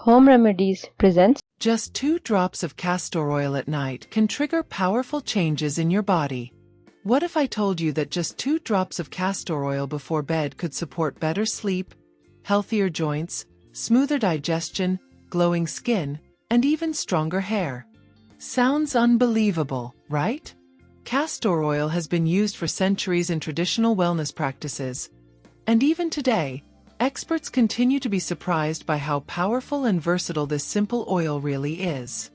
Home Remedies presents Just 2 drops of castor oil at night can trigger powerful changes in your body. What if I told you that just 2 drops of castor oil before bed could support better sleep, healthier joints, smoother digestion, glowing skin, and even stronger hair? Sounds unbelievable, right? Castor oil has been used for centuries in traditional wellness practices, and even today, experts continue to be surprised by how powerful and versatile this simple oil really is.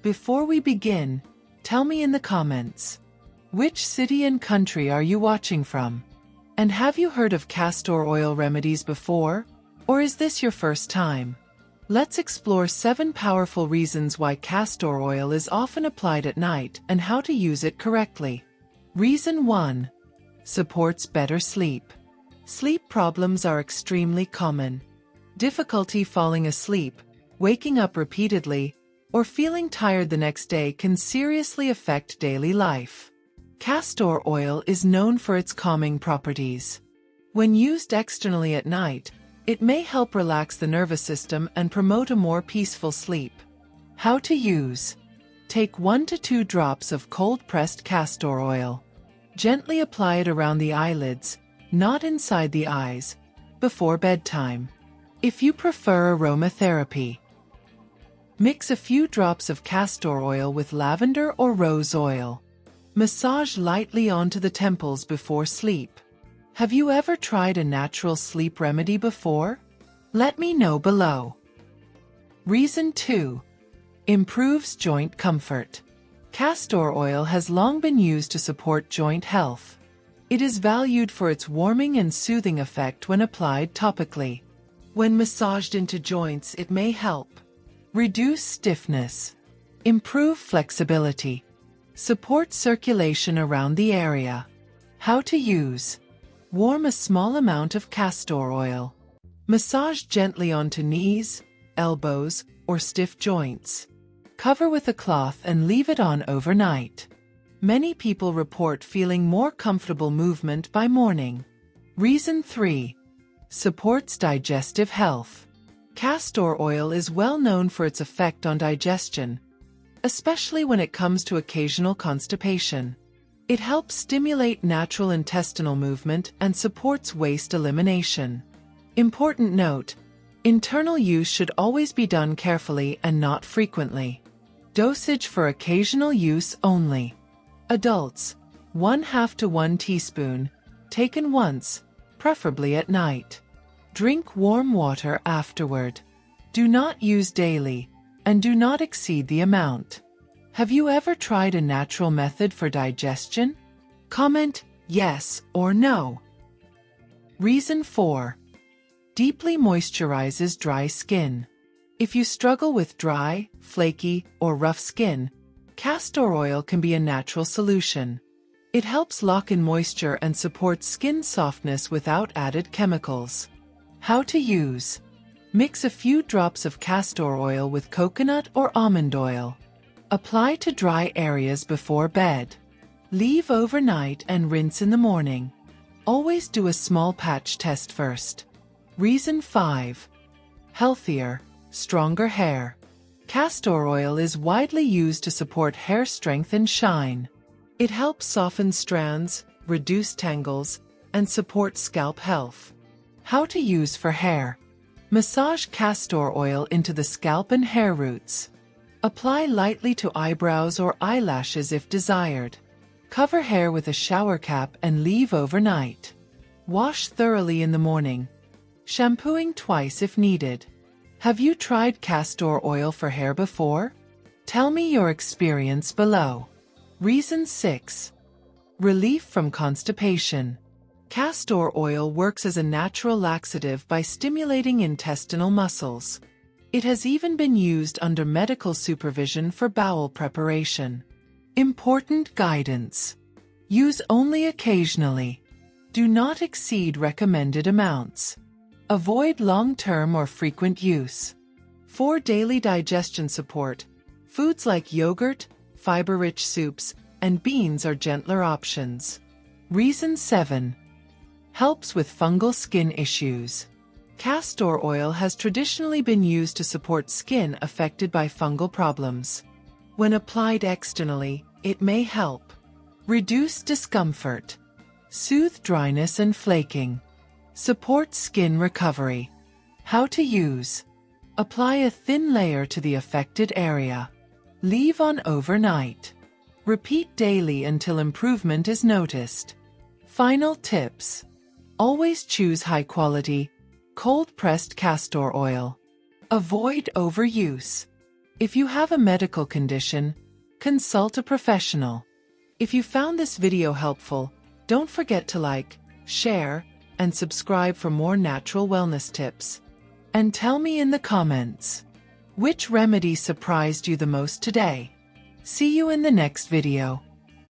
Before we begin, tell me in the comments, which city and country are you watching from? And have you heard of castor oil remedies before? Or is this your first time? Let's explore 7 powerful reasons why castor oil is often applied at night and how to use it correctly. Reason 1. Supports better sleep. Sleep problems are extremely common. Difficulty falling asleep, waking up repeatedly, or feeling tired the next day can seriously affect daily life. Castor oil is known for its calming properties. When used externally at night, it may help relax the nervous system and promote a more peaceful sleep. How to use? Take 1 to 2 drops of cold-pressed castor oil. Gently apply it around the eyelids, not inside the eyes, before bedtime. If you prefer aromatherapy, mix a few drops of castor oil with lavender or rose oil. Massage lightly onto the temples before sleep. Have you ever tried a natural sleep remedy before? Let me know below. Reason 2. Improves joint comfort. Castor oil has long been used to support joint health. It is valued for its warming and soothing effect when applied topically. When massaged into joints, it may help reduce stiffness, improve flexibility, support circulation around the area. How to use? Warm a small amount of castor oil. Massage gently onto knees, elbows, or stiff joints. Cover with a cloth and leave it on overnight. Many people report feeling more comfortable movement by morning. Reason 3. Supports digestive health. Castor oil is well known for its effect on digestion, especially when it comes to occasional constipation. It helps stimulate natural intestinal movement and supports waste elimination. Important note: internal use should always be done carefully and not frequently. Dosage for occasional use only. Adults, 1/2 to 1 teaspoon, taken once, preferably at night. Drink warm water afterward. Do not use daily, and do not exceed the amount. Have you ever tried a natural method for digestion? Comment yes or no. Reason 4. Deeply moisturizes dry skin. If you struggle with dry, flaky, or rough skin, castor oil can be a natural solution. It helps lock in moisture and supports skin softness without added chemicals. How to use? Mix a few drops of castor oil with coconut or almond oil. Apply to dry areas before bed. Leave overnight and rinse in the morning. Always do a small patch test first. Reason 5. Healthier, stronger hair. Castor oil is widely used to support hair strength and shine. It helps soften strands, reduce tangles, and support scalp health. How to use for hair? Massage castor oil into the scalp and hair roots. Apply lightly to eyebrows or eyelashes if desired. Cover hair with a shower cap and leave overnight. Wash thoroughly in the morning, shampooing twice if needed. Have you tried castor oil for hair before? Tell me your experience below. Reason 6. Relief from constipation. Castor oil works as a natural laxative by stimulating intestinal muscles. It has even been used under medical supervision for bowel preparation. Important guidance. Use only occasionally. Do not exceed recommended amounts. Avoid long-term or frequent use. For daily digestion support, foods like yogurt, fiber-rich soups, and beans are gentler options. Reason 7. Helps with fungal skin issues. Castor oil has traditionally been used to support skin affected by fungal problems. When applied externally, it may help reduce discomfort, soothe dryness and flaking, support skin recovery. How to use: apply a thin layer to the affected area. Leave on overnight. Repeat daily until improvement is noticed. Final tips: always choose high-quality, cold-pressed castor oil. Avoid overuse. If you have a medical condition, consult a professional. If you found this video helpful, don't forget to like, share, and subscribe for more natural wellness tips. And tell me in the comments, which remedy surprised you the most today? See you in the next video.